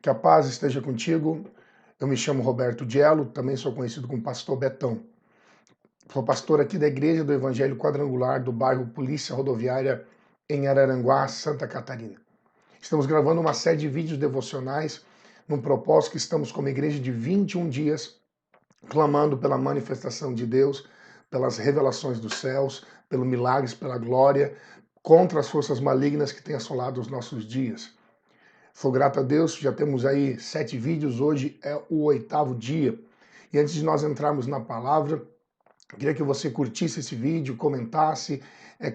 Que a paz esteja contigo. Eu me chamo Roberto Diello, também sou conhecido como Pastor Betão. Sou pastor aqui da Igreja do Evangelho Quadrangular do bairro Polícia Rodoviária em Araranguá, Santa Catarina. Estamos gravando uma série de vídeos devocionais num propósito que estamos como igreja de 21 dias clamando pela manifestação de Deus, pelas revelações dos céus, pelos milagres, pela glória, contra as forças malignas que têm assolado os nossos dias. Sou grato a Deus, já temos aí 7 vídeos, hoje é o 8º dia. E antes de nós entrarmos na palavra, eu queria que você curtisse esse vídeo, comentasse,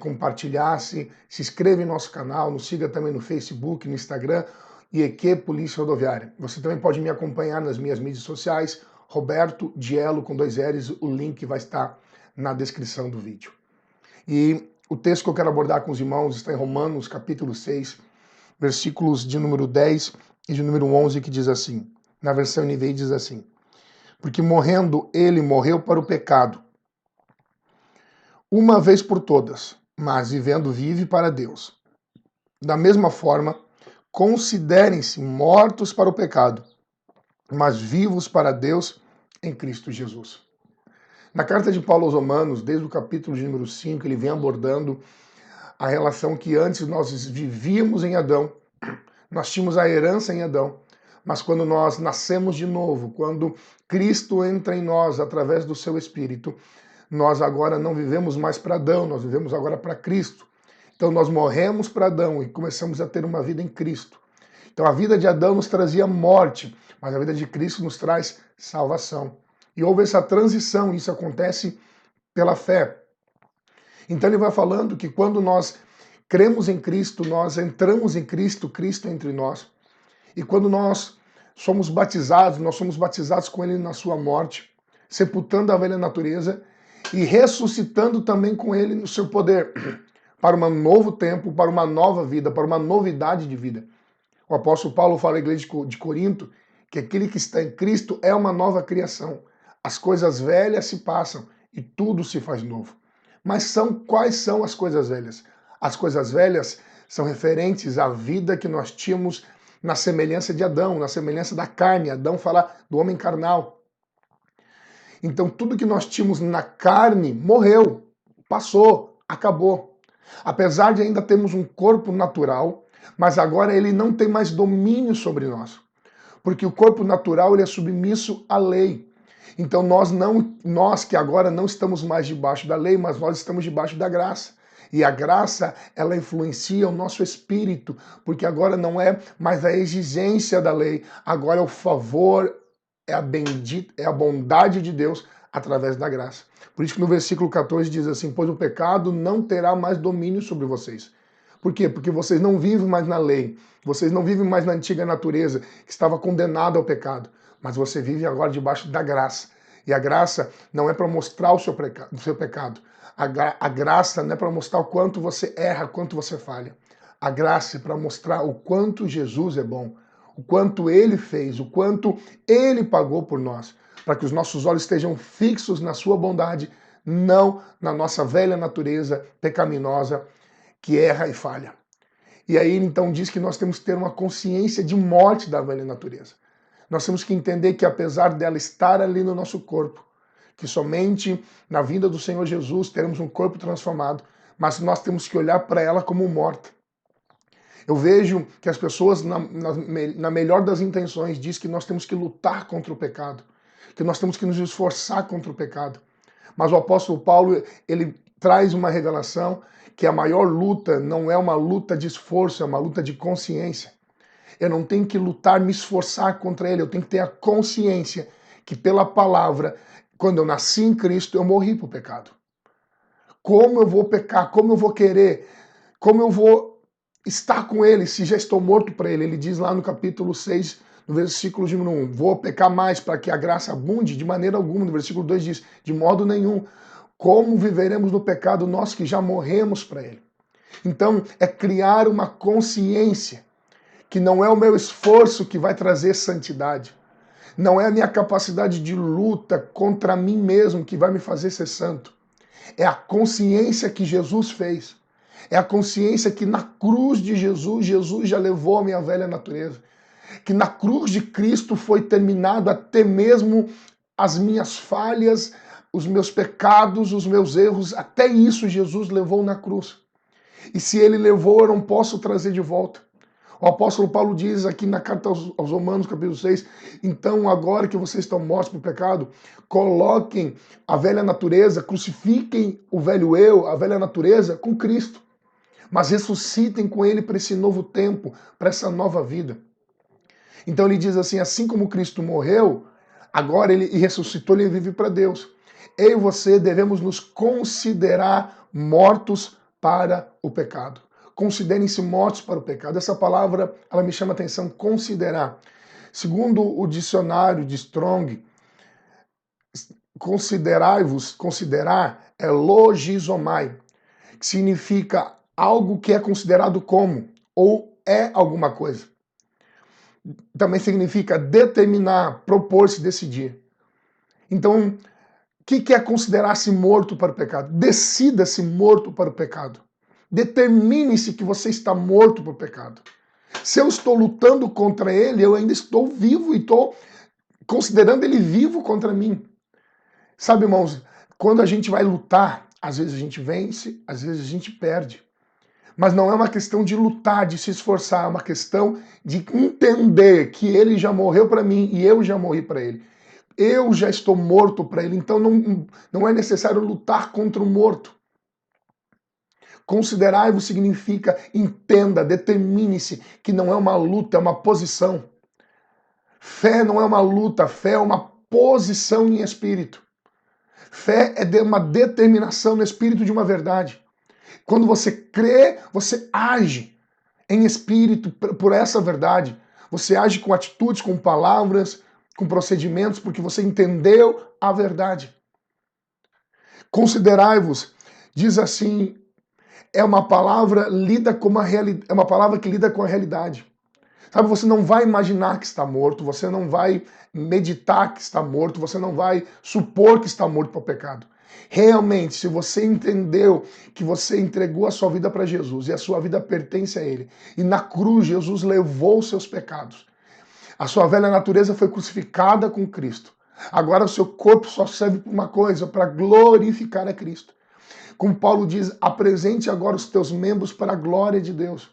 compartilhasse, se inscreva em nosso canal, nos siga também no Facebook, no Instagram, IEQ Polícia Rodoviária. Você também pode me acompanhar nas minhas mídias sociais, Roberto Diello com 2 L's, o link vai estar na descrição do vídeo. E o texto que eu quero abordar com os irmãos está em Romanos, capítulo 6, versículos de número 10 e de número 11, que diz assim, na versão NVI diz assim, porque morrendo ele morreu para o pecado, uma vez por todas, mas vivendo vive para Deus. Da mesma forma, considerem-se mortos para o pecado, mas vivos para Deus em Cristo Jesus. Na carta de Paulo aos Romanos, desde o capítulo de número 5, ele vem abordando a relação que antes nós vivíamos em Adão, nós tínhamos a herança em Adão, mas quando nós nascemos de novo, quando Cristo entra em nós através do seu Espírito, nós agora não vivemos mais para Adão, nós vivemos agora para Cristo. Então nós morremos para Adão e começamos a ter uma vida em Cristo. Então a vida de Adão nos trazia morte, mas a vida de Cristo nos traz salvação. E houve essa transição, e isso acontece pela fé. Então ele vai falando que quando nós cremos em Cristo, nós entramos em Cristo, Cristo entre nós. E quando nós somos batizados com Ele na sua morte, sepultando a velha natureza e ressuscitando também com Ele no seu poder, para um novo tempo, para uma nova vida, para uma novidade de vida. O apóstolo Paulo fala à igreja de Corinto que aquele que está em Cristo é uma nova criação. As coisas velhas se passam e tudo se faz novo. Mas quais são as coisas velhas? As coisas velhas são referentes à vida que nós tínhamos na semelhança de Adão, na semelhança da carne. Adão fala do homem carnal. Então tudo que nós tínhamos na carne morreu, passou, acabou. Apesar de ainda termos um corpo natural, mas agora ele não tem mais domínio sobre nós. Porque o corpo natural ele é submisso à lei. Então nós que agora não estamos mais debaixo da lei, mas nós estamos debaixo da graça. E a graça, ela influencia o nosso espírito, porque agora não é mais a exigência da lei, agora é o favor, é a bondade de Deus através da graça. Por isso que no versículo 14 diz assim, pois o pecado não terá mais domínio sobre vocês. Por quê? Porque vocês não vivem mais na lei, vocês não vivem mais na antiga natureza, que estava condenada ao pecado, mas você vive agora debaixo da graça. E a graça não é para mostrar o seu pecado. A graça não é para mostrar o quanto você erra, quanto você falha. A graça é para mostrar o quanto Jesus é bom, o quanto Ele fez, o quanto Ele pagou por nós, para que os nossos olhos estejam fixos na sua bondade, não na nossa velha natureza pecaminosa que erra e falha. E aí então diz que nós temos que ter uma consciência de morte da velha natureza. Nós temos que entender que apesar dela estar ali no nosso corpo, que somente na vinda do Senhor Jesus teremos um corpo transformado, mas nós temos que olhar para ela como morta. Eu vejo que as pessoas, na melhor das intenções, diz que nós temos que lutar contra o pecado, que nós temos que nos esforçar contra o pecado. Mas o apóstolo Paulo, ele traz uma revelação que a maior luta não é uma luta de esforço, é uma luta de consciência. Eu não tenho que lutar, me esforçar contra ele, eu tenho que ter a consciência que pela palavra, quando eu nasci em Cristo, eu morri para o pecado. Como eu vou pecar? Como eu vou querer? Como eu vou estar com ele se já estou morto para ele? Ele diz lá no capítulo 6, no versículo de 1, vou pecar mais para que a graça abunde? De maneira alguma. No versículo 2 diz, de modo nenhum. Como viveremos no pecado nós que já morremos para ele? Então, é criar uma consciência que não é o meu esforço que vai trazer santidade. Não é a minha capacidade de luta contra mim mesmo que vai me fazer ser santo. É a consciência que Jesus fez. É a consciência que na cruz de Jesus, Jesus já levou a minha velha natureza. que na cruz de Cristo foi terminado até mesmo as minhas falhas, os meus pecados, os meus erros, até isso Jesus levou na cruz. E se ele levou, eu não posso trazer de volta. O apóstolo Paulo diz aqui na carta aos Romanos, capítulo 6, então agora que vocês estão mortos pelo pecado, coloquem a velha natureza, crucifiquem o velho eu, a velha natureza, com Cristo. Mas ressuscitem com ele para esse novo tempo, para essa nova vida. Então ele diz assim como Cristo morreu, agora ele ressuscitou, ele vive para Deus. Eu e você devemos nos considerar mortos para o pecado. Considerem-se mortos para o pecado. Essa palavra, ela me chama a atenção, considerar. Segundo o dicionário de Strong, considerai-vos, considerar é logizomai, que significa algo que é considerado como, ou é alguma coisa. Também significa determinar, propor-se, decidir. Então, o que é considerar-se morto para o pecado? Decida-se morto para o pecado. Determine-se que você está morto para o pecado. Se eu estou lutando contra ele, eu ainda estou vivo e estou considerando ele vivo contra mim. Sabe, irmãos, quando a gente vai lutar, às vezes a gente vence, às vezes a gente perde. Mas não é uma questão de lutar, de se esforçar, é uma questão de entender que ele já morreu para mim e eu já morri para ele. Eu já estou morto para ele, então não é necessário lutar contra o morto. Considerai-vos significa entenda, determine-se que não é uma luta, é uma posição. Fé não é uma luta, fé é uma posição em espírito. Fé é uma determinação no espírito de uma verdade. Quando você crê, você age em espírito por essa verdade. Você age com atitudes, com palavras, com procedimentos, porque você entendeu a verdade. Considerai-vos, diz assim, é uma palavra lida com é uma palavra que lida com a realidade. Sabe, você não vai imaginar que está morto, você não vai meditar que está morto, você não vai supor que está morto para o pecado. Realmente, se você entendeu que você entregou a sua vida para Jesus e a sua vida pertence a Ele, e na cruz Jesus levou os seus pecados, a sua velha natureza foi crucificada com Cristo. Agora o seu corpo só serve para uma coisa, para glorificar a Cristo. Como Paulo diz, apresente agora os teus membros para a glória de Deus.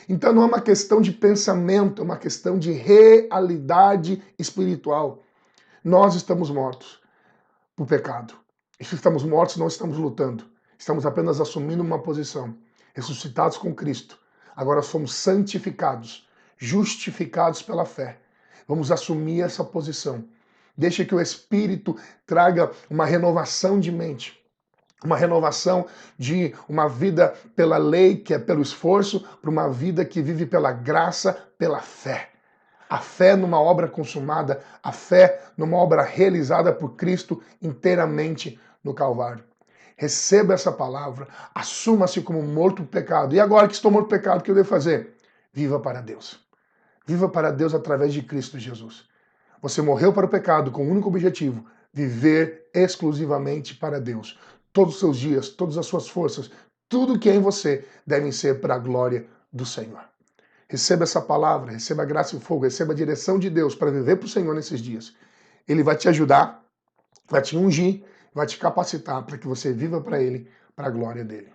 Então não é uma questão de pensamento, é uma questão de realidade espiritual. Nós estamos mortos por pecado. E se estamos mortos, não estamos lutando. Estamos apenas assumindo uma posição. Ressuscitados com Cristo. Agora somos santificados, justificados pela fé. Vamos assumir essa posição. Deixa que o Espírito traga uma renovação de mente. Uma renovação de uma vida pela lei, que é pelo esforço, para uma vida que vive pela graça, pela fé. A fé numa obra consumada, a fé numa obra realizada por Cristo inteiramente no Calvário. Receba essa palavra, assuma-se como morto por pecado. E agora que estou morto por pecado, o que eu devo fazer? Viva para Deus. Viva para Deus através de Cristo Jesus. Você morreu para o pecado com o único objetivo, viver exclusivamente para Deus. Todos os seus dias, todas as suas forças, tudo que é em você devem ser para a glória do Senhor. Receba essa palavra, receba a graça e o fogo, receba a direção de Deus para viver para o Senhor nesses dias. Ele vai te ajudar, vai te ungir, vai te capacitar para que você viva para Ele, para a glória dele.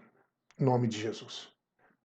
Em nome de Jesus.